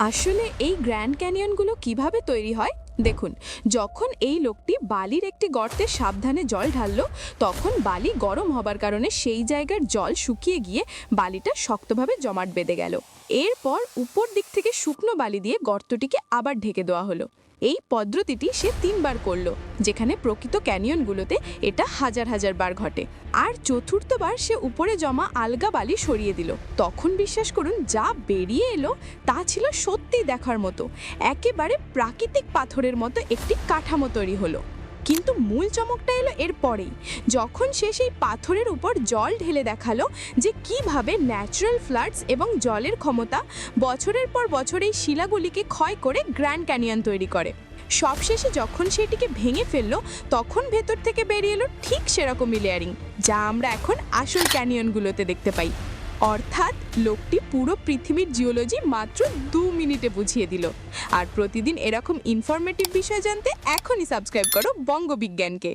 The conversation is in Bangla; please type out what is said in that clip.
আসলে এই গ্র্যান্ড ক্যানিয়নগুলো কিভাবে তৈরি হয় দেখুন। যখন এই লোকটি বালির একটি গর্তে সাবধানে জল ঢাললো, তখন বালি গরম হবার কারণে সেই জায়গার জল শুকিয়ে গিয়ে বালিটা শক্তভাবে জমাট বেঁধে গেল। এরপর উপর দিক থেকে শুকনো বালি দিয়ে গর্তটিকে আবার ঢেকে দেওয়া হলো। এই পদ্ধতিটি সে 3বার করলো, যেখানে প্রকৃত ক্যানিয়নগুলোতে এটা হাজার হাজার বার ঘটে। আর চতুর্থবার সে উপরে জমা আলগা বালি সরিয়ে দিল। তখন বিশ্বাস করুন, যা বেরিয়ে এলো তা ছিল সত্যি দেখার মতো। একেবারে প্রাকৃতিক পাথরের মতো একটি কাঠামো তৈরি হলো। কিন্তু মূল চমকটা এলো এর পরেই, যখন সে সেই পাথরের উপর জল ঢেলে দেখালো যে কিভাবে ন্যাচারাল ফ্লাডস এবং জলের ক্ষমতা বছরের পর বছর এই শিলাগুলিকে ক্ষয় করে গ্র্যান্ড ক্যানিয়ন তৈরি করে। সবশেষে যখন সেটিকে ভেঙে ফেললো, তখন ভেতর থেকে বেরিয়ে এলো ঠিক সেরকমই লেয়ারিং, যা আমরা এখন আসল ক্যানিয়নগুলোতে দেখতে পাই। অর্থাৎ লোকটি পুরো পৃথিবীর জিওলজি মাত্র 2 মিনিটে বুঝিয়ে দিল। আর প্রতিদিন এরকম ইনফরমেটিভ বিষয় জানতে এখনই সাবস্ক্রাইব করো বঙ্গবিজ্ঞানকে।